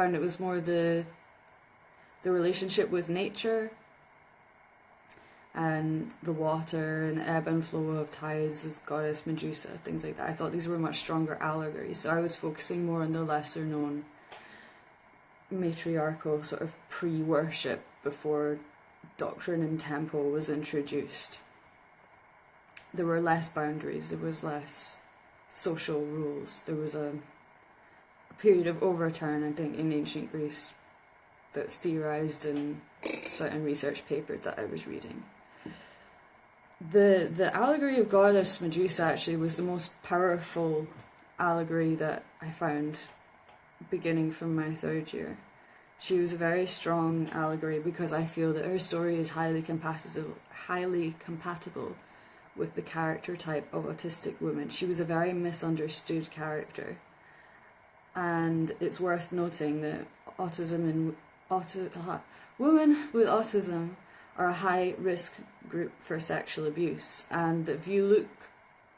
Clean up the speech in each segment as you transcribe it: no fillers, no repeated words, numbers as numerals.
found it was more the relationship with nature and the water and the ebb and flow of tides with goddess Medusa, things like that. I thought these were much stronger allegories, so I was focusing more on the lesser known matriarchal sort of pre-worship before doctrine and temple was introduced. There were less boundaries, there was less social rules, there was a period of overturn, I think, in ancient Greece that's theorised in certain research paper that I was reading. The allegory of goddess Medusa actually was the most powerful allegory that I found beginning from my third year. She was a very strong allegory because I feel that her story is highly compatible with the character type of autistic women. She was a very misunderstood character, and it's worth noting that women with autism are a high risk group for sexual abuse, and if you look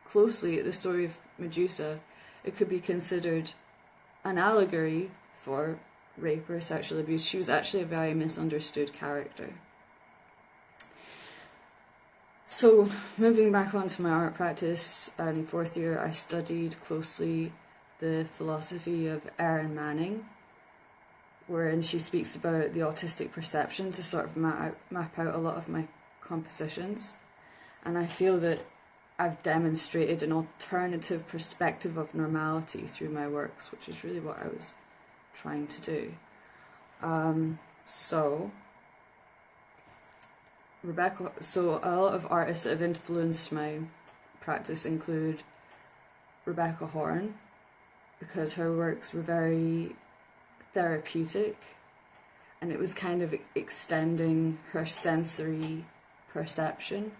closely at the story of Medusa, it could be considered an allegory for rape or sexual abuse. She was actually a very misunderstood character. So, moving back onto my art practice, in fourth year I studied closely the philosophy of Erin Manning, wherein she speaks about the autistic perception to sort of map out a lot of my compositions. And I feel that I've demonstrated an alternative perspective of normality through my works, which is really what I was trying to do. So a lot of artists that have influenced my practice include Rebecca Horn, because her works were very therapeutic, and it was kind of extending her sensory perception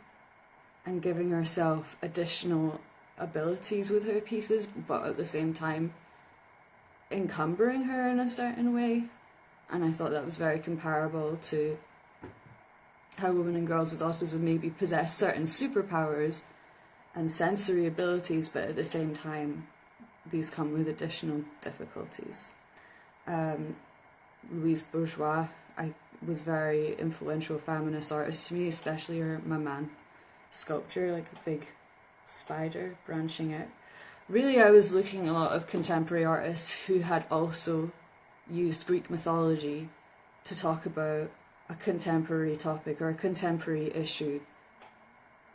and giving herself additional abilities with her pieces, but at the same time encumbering her in a certain way. And I thought that was very comparable to how women and girls with autism maybe possess certain superpowers and sensory abilities, but at the same time these come with additional difficulties. Louise Bourgeois was very influential feminist artist to me, especially her Maman sculpture, like the big spider branching out. Really, I was looking at a lot of contemporary artists who had also used Greek mythology to talk about a contemporary topic or a contemporary issue,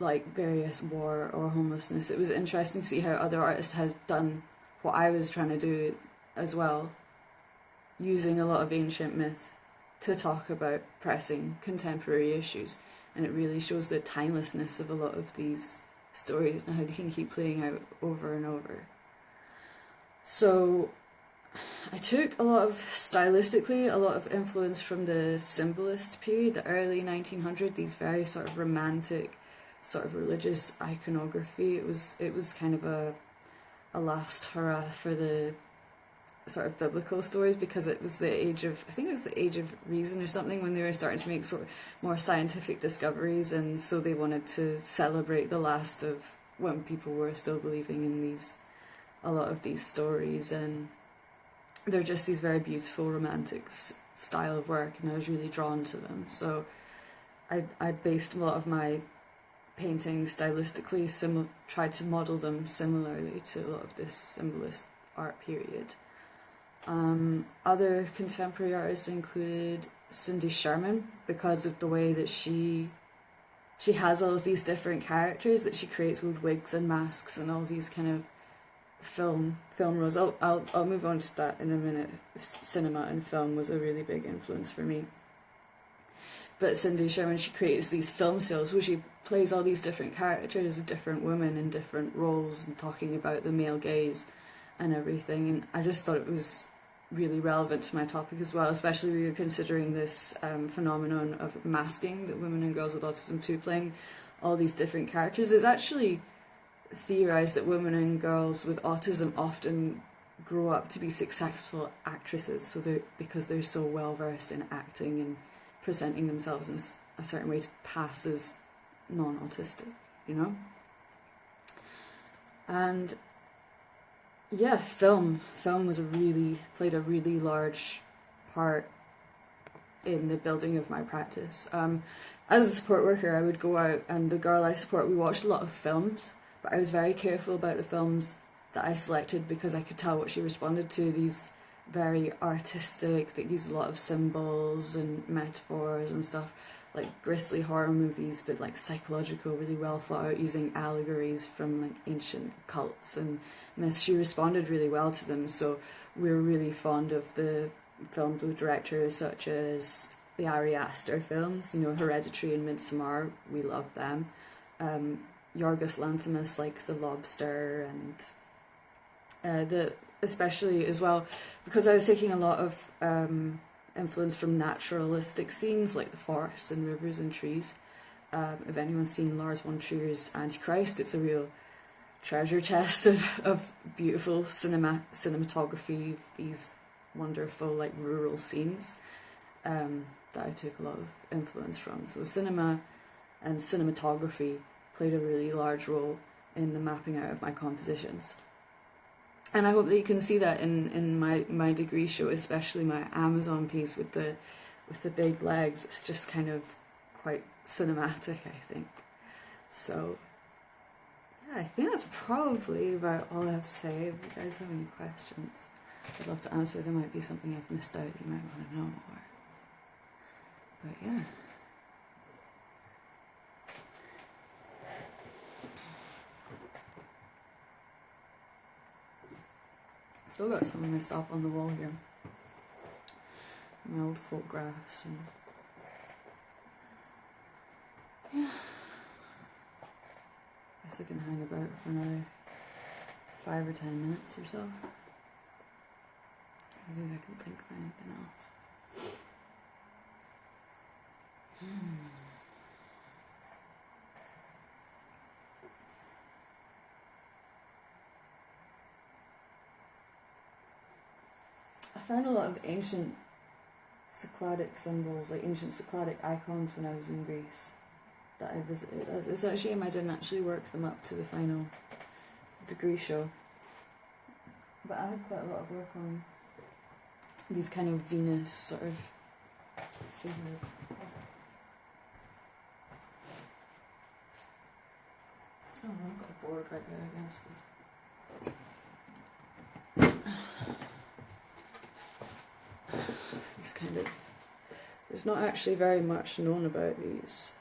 like various war or homelessness. It was interesting to see how other artists had done what I was trying to do as well, using a lot of ancient myth to talk about pressing contemporary issues. And it really shows the timelessness of a lot of these stories and how they can keep playing out over and over. So I took a lot of influence from the symbolist period, the early 1900s, these very sort of romantic, sort of religious iconography. It was kind of a last hurrah for the sort of biblical stories, because it was the age of, I think it was the age of reason or something, when they were starting to make sort of more scientific discoveries, and so they wanted to celebrate the last of when people were still believing in a lot of these stories, and they're just these very beautiful romantic style of work, and I was really drawn to them. So I based a lot of my paintings stylistically, tried to model them similarly to a lot of this symbolist art period. Other contemporary artists included Cindy Sherman, because of the way that she has all of these different characters that she creates with wigs and masks and all these kind of film roles. I'll move on to that in a minute. Cinema and film was a really big influence for me. But Cindy Sherman, she creates these film stills where she plays all these different characters of different women in different roles and talking about the male gaze and everything. And I just thought it was really relevant to my topic as well, especially when you're considering this phenomenon of masking that women and girls with autism too, playing all these different characters. It's actually theorized that women and girls with autism often grow up to be successful actresses, because they're so well versed in acting and presenting themselves in a certain way to pass as non-autistic, you know? And yeah, film played a really large part in the building of my practice. As a support worker, I would go out, and the girl I support, we watched a lot of films, but I was very careful about the films that I selected because I could tell what she responded to. These very artistic, that use a lot of symbols and metaphors and stuff, like grisly horror movies, but like psychological, really well thought out, using allegories from like ancient cults and myths. She responded really well to them, so we're really fond of the films with directors such as the Ari Aster films, you know, Hereditary and Midsommar. We love them. Yorgos Lanthimos, like The Lobster, and especially as well, because I was taking a lot of influence from naturalistic scenes like the forests and rivers and trees. If anyone's seen Lars von Trier's Antichrist, it's a real treasure chest of beautiful cinematography, these wonderful like rural scenes that I took a lot of influence from. So cinema and cinematography played a really large role in the mapping out of my compositions. And I hope that you can see that in my degree show, especially my Amazon piece with the big legs. It's just kind of quite cinematic, I think. So yeah, I think that's probably about all I have to say. If you guys have any questions, I'd love to answer. There might be something I've missed out that you might want to know more. But yeah. Still got some of my stuff on the wall here. My old photographs and yeah. I guess I can hang about for another 5 or 10 minutes or so. See if I can think of anything else. I found a lot of ancient Cycladic symbols, like ancient Cycladic icons when I was in Greece that I visited. It's a shame I didn't actually work them up to the final degree show. But I had quite a lot of work on these kind of Venus sort of figures. Oh, I've got a board right there against it. These kind of... There's not actually very much known about these.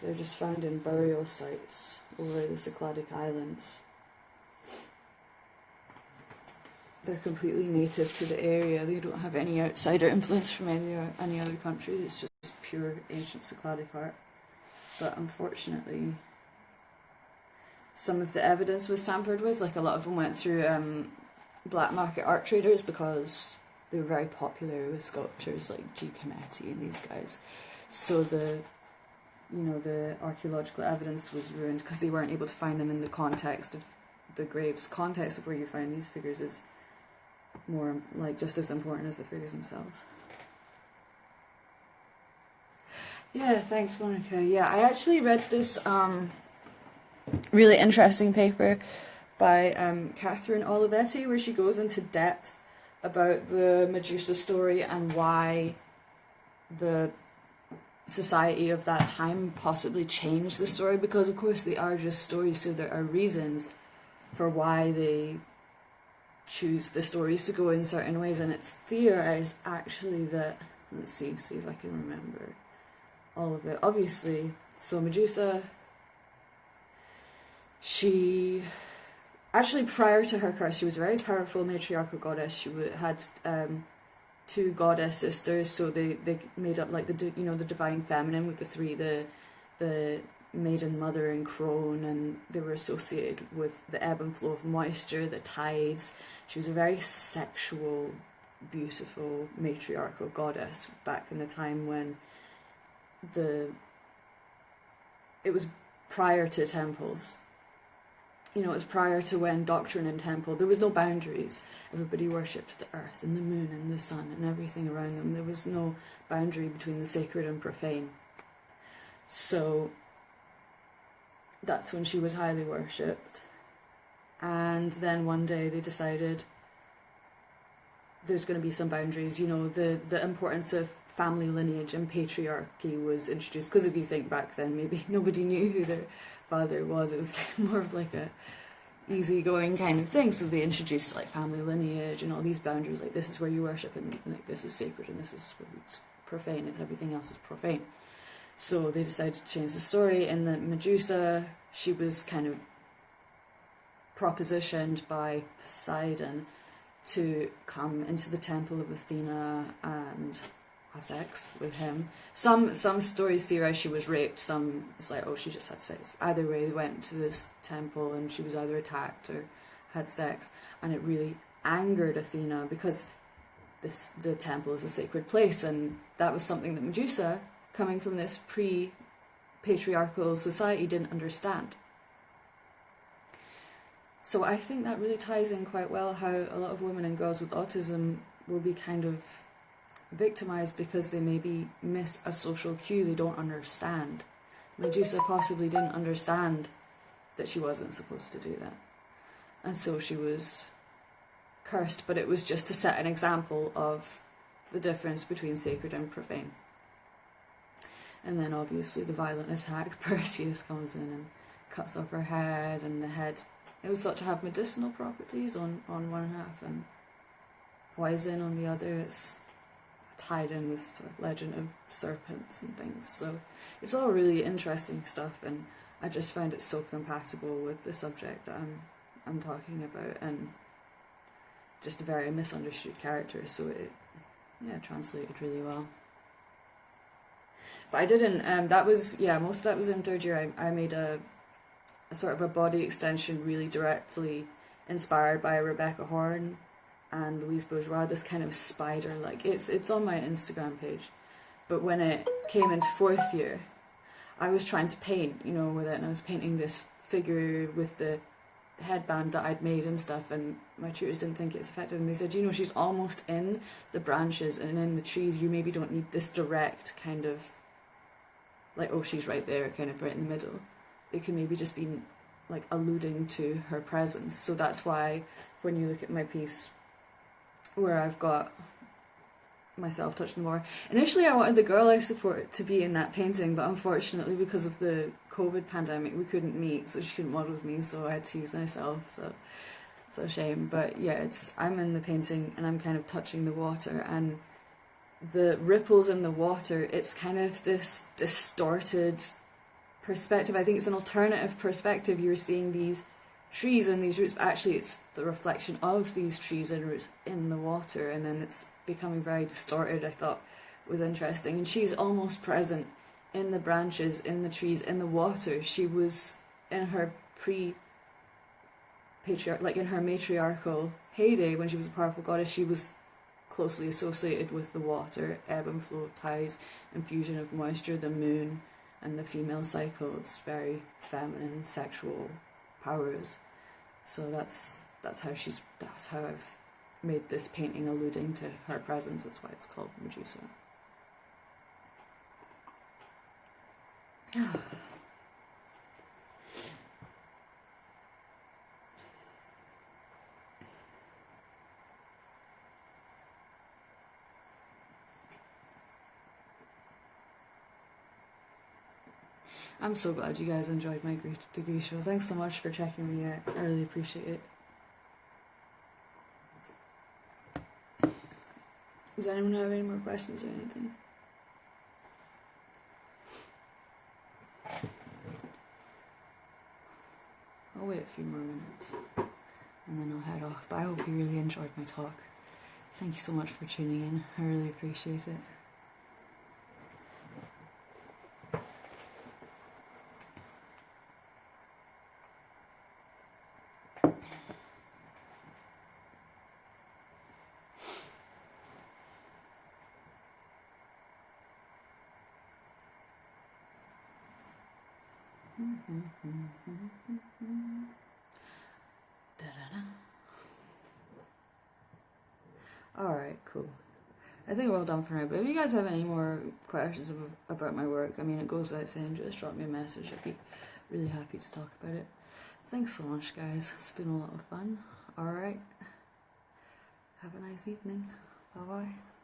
They're just found in burial sites over the Cycladic Islands. They're completely native to the area. They don't have any outsider influence from any other country. It's just pure ancient Cycladic art. But unfortunately, some of the evidence was tampered with. Like a lot of them went through black market art traders because they were very popular with sculptors like Giacometti and these guys. So the archaeological evidence was ruined because they weren't able to find them in the context of the graves. The context of where you find these figures is more like just as important as the figures themselves. Yeah, thanks, Monica. Yeah, I actually read this really interesting paper by Catherine Olivetti where she goes into depth about the Medusa story and why the society of that time possibly changed the story, because of course they are just stories, so there are reasons for why they choose the stories to go in certain ways, and it's theorized actually that, let's see if I can remember all of it. Obviously, so Medusa, she actually, prior to her curse, she was a very powerful matriarchal goddess. She had two goddess sisters, so they made up like the divine feminine with the three, the maiden, mother, and crone, and they were associated with the ebb and flow of moisture, the tides. She was a very sexual, beautiful matriarchal goddess back in the time when it was prior to temples. It was prior to when doctrine and temple, there was no boundaries. Everybody worshipped the earth and the moon and the sun and everything around them. There was no boundary between the sacred and profane. So that's when she was highly worshipped. And then one day they decided there's going to be some boundaries. You know, the importance of family lineage and patriarchy was introduced, because if you think back then, maybe nobody knew who their father was. It was more of like a easygoing kind of thing. So they introduced like family lineage and all these boundaries, like this is where you worship, and like this is sacred, and this is where it's profane, and everything else is profane. So they decided to change the story, and that Medusa, she was kind of propositioned by Poseidon to come into the temple of Athena and have sex with him. Some stories theorize she was raped, some it's like, oh, she just had sex. Either way, they went to this temple and she was either attacked or had sex, and it really angered Athena, because the temple is a sacred place, and that was something that Medusa, coming from this pre-patriarchal society, didn't understand. So I think that really ties in quite well how a lot of women and girls with autism will be kind of victimized because they maybe miss a social cue they don't understand. Medusa possibly didn't understand that she wasn't supposed to do that, and so she was cursed, but it was just to set an example of the difference between sacred and profane. And then obviously the violent attack, Perseus comes in and cuts off her head, and the head, it was thought to have medicinal properties on one half and poison on the other. It's tied in with sort of legend of serpents and things. So it's all really interesting stuff, and I just find it so compatible with the subject that I'm talking about, and just a very misunderstood character, so it translated really well. But I didn't, that was, most of that was in third year. I made a sort of a body extension really directly inspired by Rebecca Horn and Louise Bourgeois, this kind of spider, like, it's on my Instagram page. But when it came into fourth year, I was trying to paint, you know, with it, and I was painting this figure with the headband that I'd made and stuff, and my tutors didn't think it's effective, and they said, you know, she's almost in the branches and in the trees, you maybe don't need this direct kind of, like, oh, she's right there, kind of right in the middle. It can maybe just be, like, alluding to her presence. So that's why when you look at my piece where I've got myself touching the water, initially I wanted the girl I support to be in that painting, but unfortunately because of the COVID pandemic we couldn't meet, so she couldn't model with me, so I had to use myself, so it's a shame. But yeah, I'm in the painting and I'm kind of touching the water, and the ripples in the water, it's kind of this distorted perspective. I think it's an alternative perspective. You're seeing these trees and these roots, but actually it's the reflection of these trees and roots in the water, and then it's becoming very distorted. I thought it was interesting, and she's almost present in the branches, in the trees, in the water. She was in her like in her matriarchal heyday when she was a powerful goddess. She was closely associated with the water, ebb and flow of tides, infusion of moisture, the moon, and the female cycle. It's very feminine, sexual powers. So that's how I've made this painting alluding to her presence. That's why it's called Medusa. I'm so glad you guys enjoyed my degree show. Thanks so much for checking me out. I really appreciate it. Does anyone have any more questions or anything? I'll wait a few more minutes and then I'll head off. But I hope you really enjoyed my talk. Thank you so much for tuning in. I really appreciate it. Alright, cool. I think we're all done for now, but if you guys have any more questions about my work, I mean, it goes without saying, just drop me a message. I'd be really happy to talk about it. Thanks so much, guys. It's been a lot of fun. Alright. Have a nice evening. Bye bye.